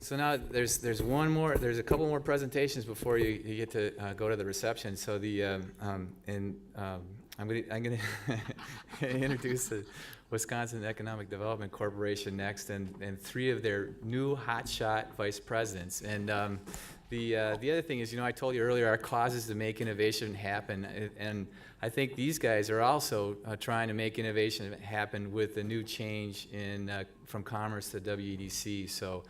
So now there's one more, there's a couple more presentations before you get to go to the reception. So I'm gonna introduce the Wisconsin Economic Development Corporation next, and three of their new hotshot vice presidents. And the other thing is, I told you earlier, our cause is to make innovation happen, and I think these guys are also trying to make innovation happen with the new change in from Commerce to WEDC. So.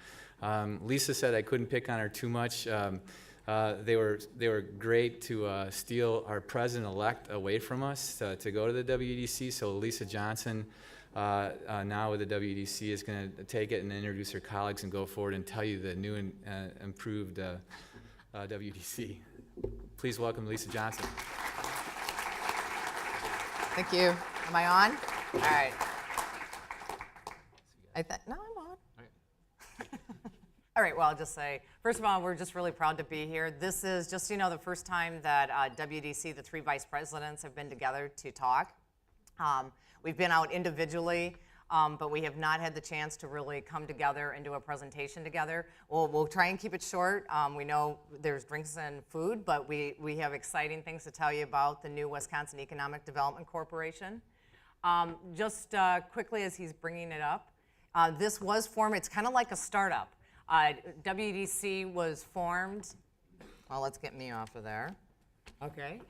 Lisa said I couldn't pick on her too much. They were great to steal our president-elect away from us to go to the WEDC. So Lisa Johnson, now with the WEDC, is going to take it and introduce her colleagues and go forward and tell you the new and improved WEDC. Please welcome Lisa Johnson. Thank you. Am I on? All right. No, I'm on. All right, well, I'll just say, first of all, we're just really proud to be here. This is just, the first time that WEDC, the three vice presidents, have been together to talk. We've been out individually, but we have not had the chance to really come together and do a presentation together. We'll try and keep it short. We know there's drinks and food, but we have exciting things to tell you about the new Wisconsin Economic Development Corporation. Just quickly as he's bringing it up, this was formed, it's kind of like a startup. WEDC was formed, well, let's get me off of there. Okay.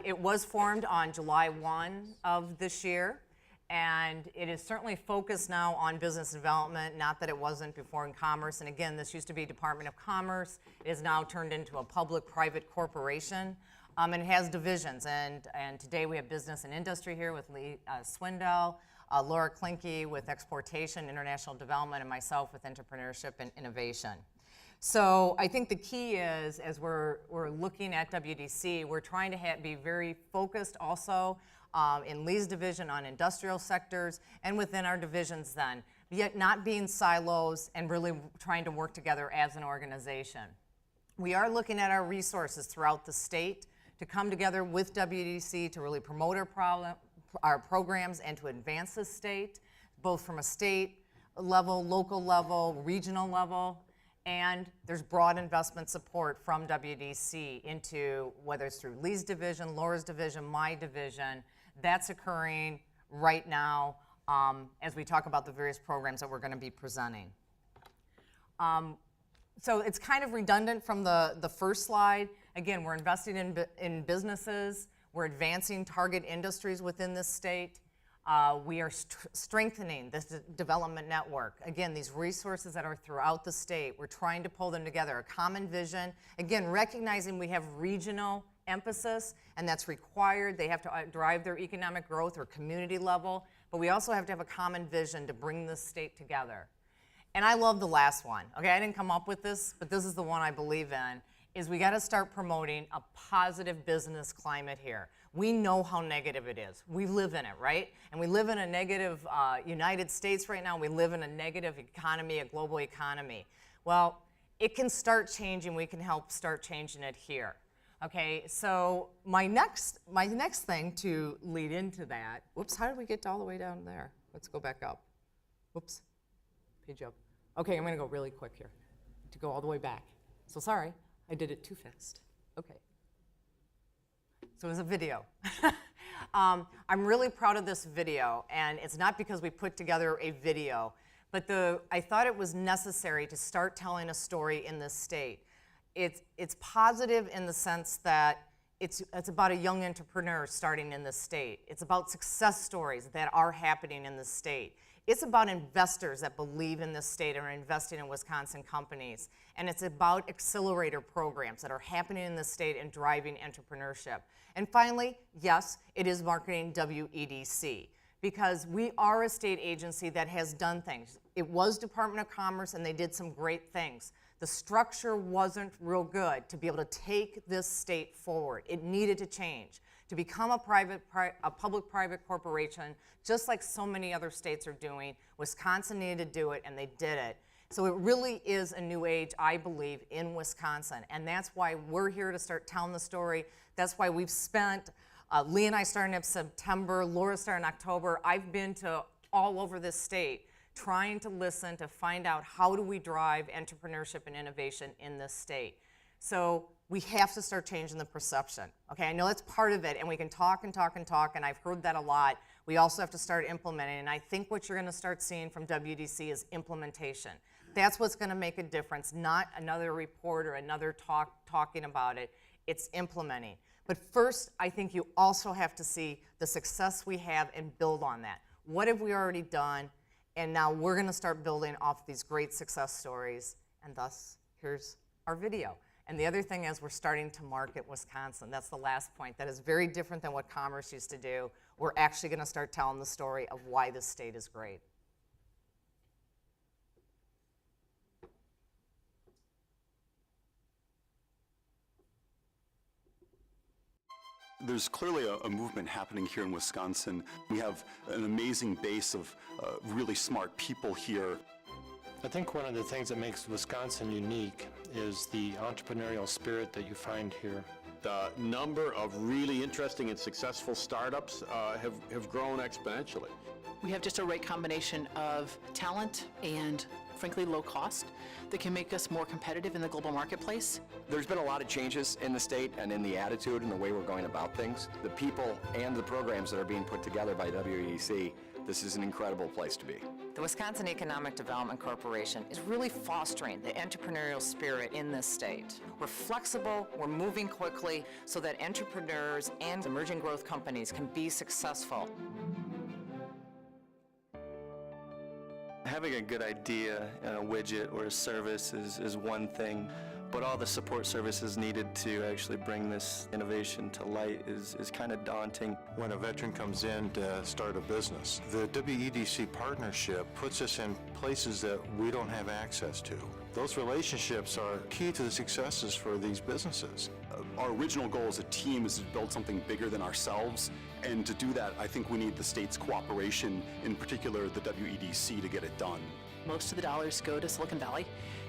It was formed on July 1 of this year, and it is certainly focused now on business development, not that it wasn't before in commerce. And again, this used to be Department of Commerce. It is now turned into a public-private corporation, and it has divisions. And today we have business and industry here with Lee Swindell, Laura Klinke with exportation, international development, and myself with entrepreneurship and innovation. So I think the key is, as we're looking at WEDC, we're trying to be very focused also in Lee's division on industrial sectors and within our divisions then, yet not being silos and really trying to work together as an organization. We are looking at our resources throughout the state to come together with WEDC to really promote our programs and to advance the state, both from a state level, local level, regional level, and there's broad investment support from WEDC into, whether it's through Lee's division, Laura's division, my division. That's occurring right now as we talk about the various programs that we're going to be presenting. So it's kind of redundant from the first slide. Again, we're investing in businesses. We're advancing target industries within this state. We are strengthening this development network. Again, these resources that are throughout the state, we're trying to pull them together, a common vision. Again, recognizing we have regional emphasis, and that's required. They have to drive their economic growth or community level, but we also have to have a common vision to bring this state together. And I love the last one. Okay, I didn't come up with this, but this is the one I believe in, is we got to start promoting a positive business climate here. We know how negative it is. We live in it, right? And we live in a negative United States right now. We live in a negative economy, a global economy. Well, it can start changing. We can help start changing it here. Okay, so my next thing to lead into that, whoops, how did we get all the way down there? Let's go back up. Whoops, page up. Okay, I'm gonna go really quick here to go all the way back. So sorry, I did it too fast. Okay. So it was a video. I'm really proud of this video, and it's not because we put together a video, but I thought it was necessary to start telling a story in this state. It's positive in the sense that it's about a young entrepreneur starting in this state. It's about success stories that are happening in this state. It's about investors that believe in this state and are investing in Wisconsin companies. And it's about accelerator programs that are happening in this state and driving entrepreneurship. And finally, yes, it is marketing WEDC, because we are a state agency that has done things. It was Department of Commerce, and they did some great things. The structure wasn't real good to be able to take this state forward. It needed to change. To become a public-private corporation, just like so many other states are doing, Wisconsin needed to do it, and they did it. So it really is a new age, I believe, in Wisconsin. And that's why we're here to start telling the story. That's why we've spent, Lee and I started in September, Laura started in October. I've been to all over this state trying to listen to find out how do we drive entrepreneurship and innovation in this state. So we have to start changing the perception. Okay, I know that's part of it, and we can talk and talk and talk, and I've heard that a lot. We also have to start implementing, and I think what you're going to start seeing from WEDC is implementation. That's what's going to make a difference, not another report or another talking about it. It's implementing. But first, I think you also have to see the success we have and build on that. What have we already done? And now we're going to start building off these great success stories, and thus, here's our video. And the other thing is we're starting to market Wisconsin. That's the last point. That is very different than what Commerce used to do. We're actually going to start telling the story of why this state is great. There's clearly a movement happening here in Wisconsin. We have an amazing base of really smart people here. I think one of the things that makes Wisconsin unique is the entrepreneurial spirit that you find here. The number of really interesting and successful startups have grown exponentially. We have just a right combination of talent and, frankly, low cost that can make us more competitive in the global marketplace. There's been a lot of changes in the state and in the attitude and the way we're going about things. The people and the programs that are being put together by WEDC, this is an incredible place to be. The Wisconsin Economic Development Corporation is really fostering the entrepreneurial spirit in this state. We're flexible, we're moving quickly so that entrepreneurs and emerging growth companies can be successful. Having a good idea and a widget or a service is one thing, but all the support services needed to actually bring this innovation to light is kind of daunting. When a veteran comes in to start a business, the WEDC partnership puts us in places that we don't have access to. Those relationships are key to the successes for these businesses. Our original goal as a team is to build something bigger than ourselves, and to do that, I think we need the state's cooperation, in particular the WEDC, to get it done. Most of the dollars go to Silicon Valley,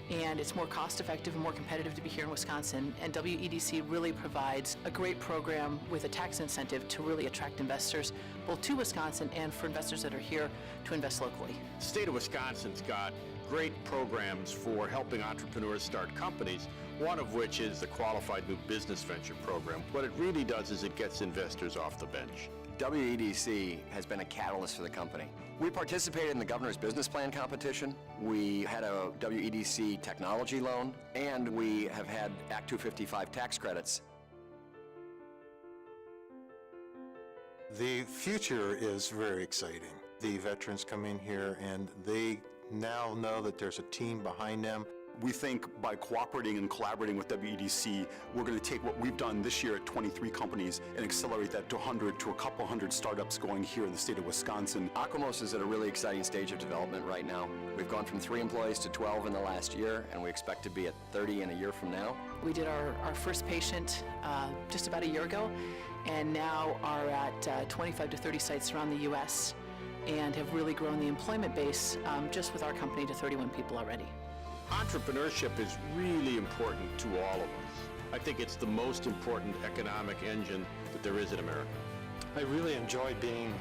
and it's more cost effective and more competitive to be here in Wisconsin. And WEDC really provides a great program with a tax incentive to really attract investors, both to Wisconsin and for investors that are here to invest locally. The state of Wisconsin's got great programs for helping entrepreneurs start companies, one of which is the Qualified New Business Venture Program. What it really does is it gets investors off the bench. WEDC has been a catalyst for the company. We participated in the Governor's Business Plan competition. We had a WEDC technology loan, and we have had Act 255 tax credits. The future is very exciting. The veterans come in here and they now know that there's a team behind them. We think by cooperating and collaborating with WEDC, we're going to take what we've done this year at 23 companies and accelerate that to 100 to a couple hundred startups going here in the state of Wisconsin. Aquamos is at a really exciting stage of development right now. We've gone from 3 employees to 12 in the last year, and we expect to be at 30 in a year from now. We did our first patient just about a year ago, and now are at 25 to 30 sites around the U.S. and have really grown the employment base just with our company to 31 people already. Entrepreneurship is really important to all of us. I think it's the most important economic engine that there is in America. I really enjoy being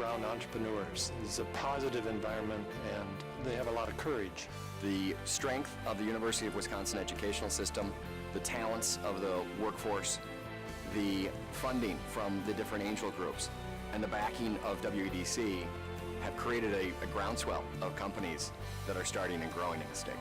around entrepreneurs. It's a positive environment and they have a lot of courage. The strength of the University of Wisconsin educational system, the talents of the workforce, the funding from the different angel groups, and the backing of WEDC have created a groundswell of companies that are starting and growing in the state.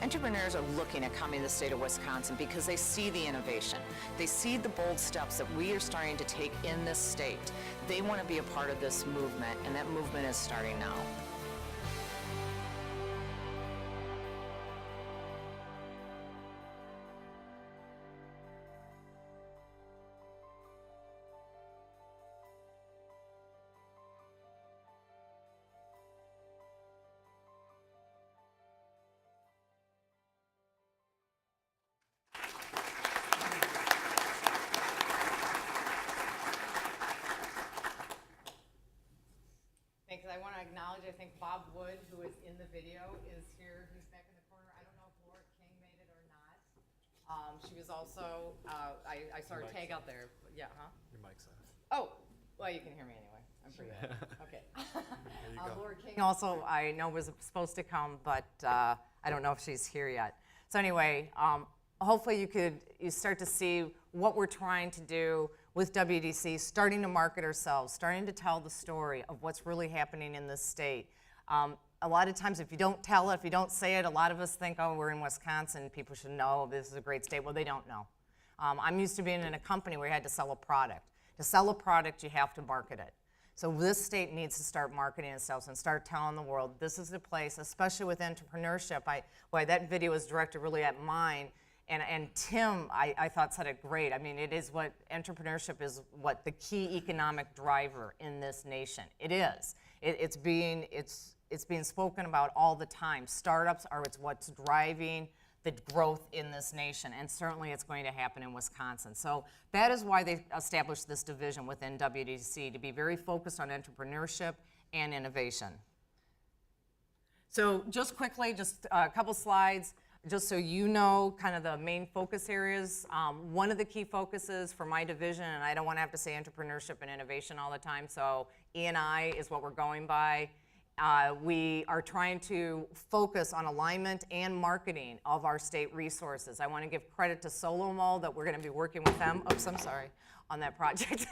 Entrepreneurs are looking at coming to the state of Wisconsin because they see the innovation. They see the bold steps that we are starting to take in this state. They want to be a part of this movement, and that movement is starting now. Thanks. I want to acknowledge, I think Bob Wood, who is in the video, is here. He's back in the corner. I don't know if Laura King made it or not. She was also, I saw her tag out there. Yeah, huh? Your mic's off. Oh, well, you can hear me anyway. Okay. Laura King also, I know, was supposed to come, but I don't know if she's here yet. So anyway, hopefully you start to see what we're trying to do with WEDC, starting to market ourselves, starting to tell the story of what's really happening in this state. A lot of times if you don't tell it, if you don't say it, a lot of us think, oh, we're in Wisconsin, people should know this is a great state. Well, they don't know. I'm used to being in a company where you had to sell a product. To sell a product, you have to market it. So this state needs to start marketing itself and start telling the world this is the place, especially with entrepreneurship. Why that video was directed really at mine, and Tim, I thought said it great. I mean, it is what entrepreneurship is, what the key economic driver in this nation. It is. It's being spoken about all the time. Startups are what's driving the growth in this nation, and certainly it's going to happen in Wisconsin. So that is why they established this division within WEDC, to be very focused on entrepreneurship and innovation. So just quickly, just a couple slides, just so you know kind of the main focus areas. One of the key focuses for my division, and I don't want to have to say entrepreneurship and innovation all the time, so E&I is what we're going by. We are trying to focus on alignment and marketing of our state resources. I want to give credit to Solomo that we're going to be working with them. Oops, I'm sorry, on that project.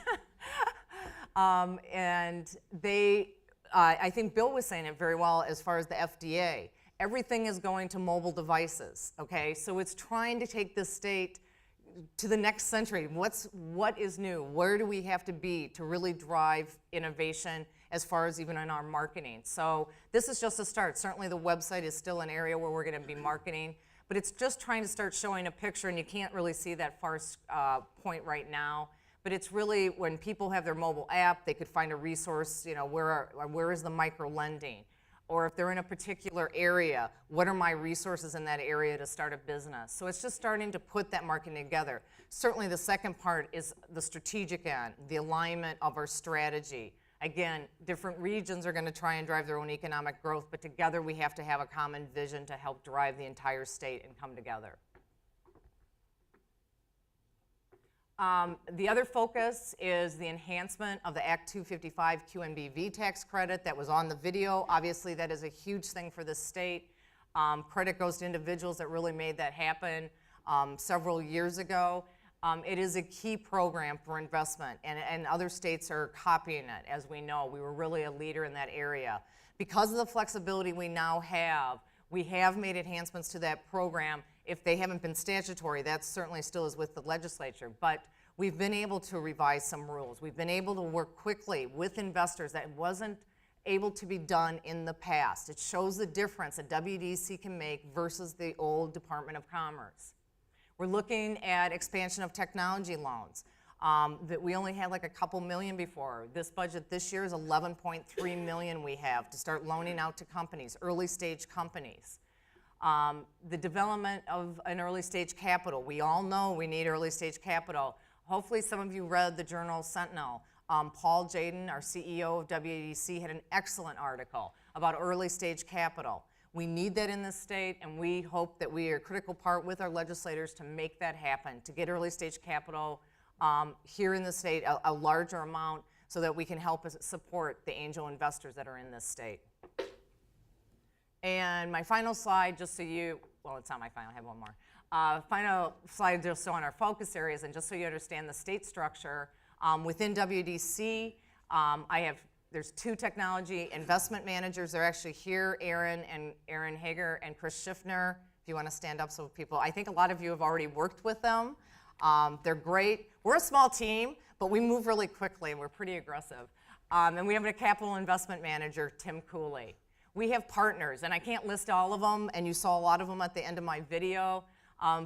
And they, I think Bill was saying it very well as far as the FDA. Everything is going to mobile devices, okay? So it's trying to take this state to the next century. What is new? Where do we have to be to really drive innovation as far as even in our marketing? So this is just a start. Certainly the website is still an area where we're going to be marketing, but it's just trying to start showing a picture, and you can't really see that far point right now. But it's really when people have their mobile app, they could find a resource, you know, where is the micro lending? Or if they're in a particular area, what are my resources in that area to start a business? So it's just starting to put that marketing together. Certainly the second part is the strategic end, the alignment of our strategy. Again, different regions are going to try and drive their own economic growth, but together we have to have a common vision to help drive the entire state and come together. The other focus is the enhancement of the Act 255 QNBV tax credit that was on the video. Obviously, that is a huge thing for the state. Credit goes to individuals that really made that happen several years ago. It is a key program for investment, and other states are copying it, as we know. We were really a leader in that area. Because of the flexibility we now have, we have made enhancements to that program. If they haven't been statutory, that certainly still is with the legislature, but we've been able to revise some rules. We've been able to work quickly with investors that wasn't able to be done in the past. It shows the difference that WEDC can make versus the old Department of Commerce. We're looking at expansion of technology loans that we only had like a couple million before. This budget this year is 11.3 million we have to start loaning out to companies, early stage companies. The development of an early stage capital. We all know we need early stage capital. Hopefully some of you read the journal Sentinel. Paul Jaden, our CEO of WEDC, had an excellent article about early stage capital. We need that in this state, and we hope that we are a critical part with our legislators to make that happen, to get early stage capital here in the state, a larger amount, so that we can help support the angel investors that are in this state. And my final slide, just so you, well, it's not my final, I have one more. Final slide just so on our focus areas, and just so you understand the state structure. Within WEDC, there's two technology investment managers. They're actually here, Aaron Hager and Chris Schiffner. If you want to stand up so people, I think a lot of you have already worked with them. They're great. We're a small team, but we move really quickly and we're pretty aggressive. And we have a capital investment manager, Tim Cooley. We have partners, and I can't list all of them, and you saw a lot of them at the end of my video.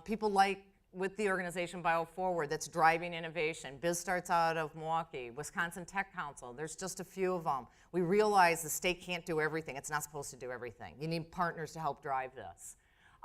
People like with the organization BioForward that's driving innovation. Biz starts out of Milwaukee, Wisconsin Tech Council. There's just a few of them. We realize the state can't do everything. It's not supposed to do everything. You need partners to help drive this.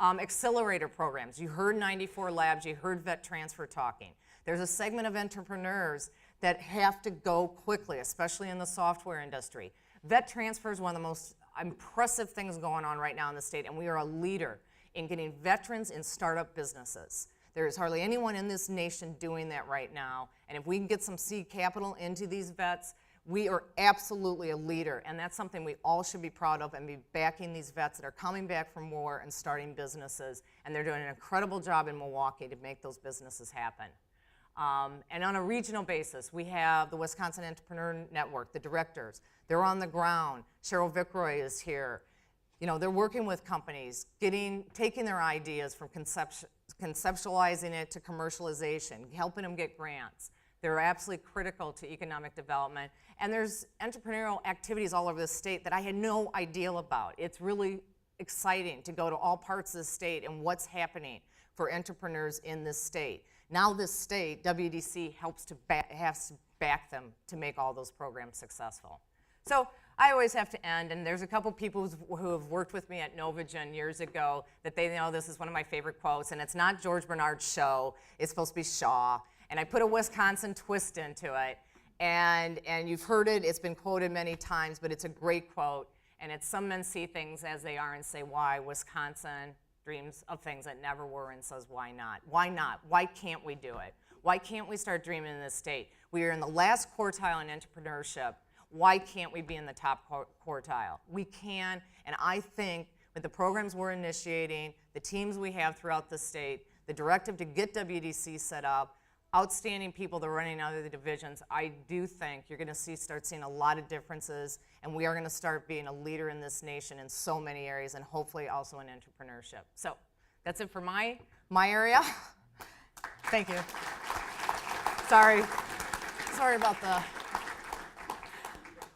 Accelerator programs. You heard 94 Labs. You heard Vet Transfer talking. There's a segment of entrepreneurs that have to go quickly, especially in the software industry. Vet Transfer is one of the most impressive things going on right now in the state, and we are a leader in getting veterans in startup businesses. There is hardly anyone in this nation doing that right now, and if we can get some seed capital into these vets, We are absolutely a leader, and that's something we all should be proud of and be backing these vets that are coming back from war and starting businesses, and they're doing an incredible job in Milwaukee to make those businesses happen. And on a regional basis, we have the Wisconsin Entrepreneur Network, the directors. They're on the ground. Cheryl Vickroy is here. You know, they're working with companies, taking their ideas from conceptualizing it to commercialization, helping them get grants. They're absolutely critical to economic development. And there's entrepreneurial activities all over the state that I had no idea about. It's really exciting to go to all parts of the state and what's happening for entrepreneurs in this state. Now this state, WEDC, has to back them to make all those programs successful. So I always have to end, and there's a couple people who have worked with me at Novagen years ago that they know this is one of my favorite quotes, and it's not George Bernard Shaw, it's supposed to be Shaw, and I put a Wisconsin twist into it, and you've heard it, it's been quoted many times, but it's a great quote, and it's some men see things as they are and say, why? Wisconsin dreams of things that never were and says, why not? Why not? Why can't we do it? Why can't we start dreaming in this state? We are in the last quartile in entrepreneurship. Why can't we be in the top quartile? We can, and I think with the programs we're initiating, the teams we have throughout the state, the directive to get WEDC set up, outstanding people that are running out of the divisions, I do think you're going to start seeing a lot of differences, and we are going to start being a leader in this nation in so many areas, and hopefully also in entrepreneurship. So that's it for my area. Thank you. Sorry about the...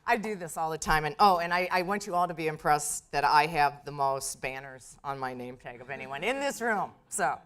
I do this all the time, and I want you all to be impressed that I have the most banners on my name tag of anyone in this room. So.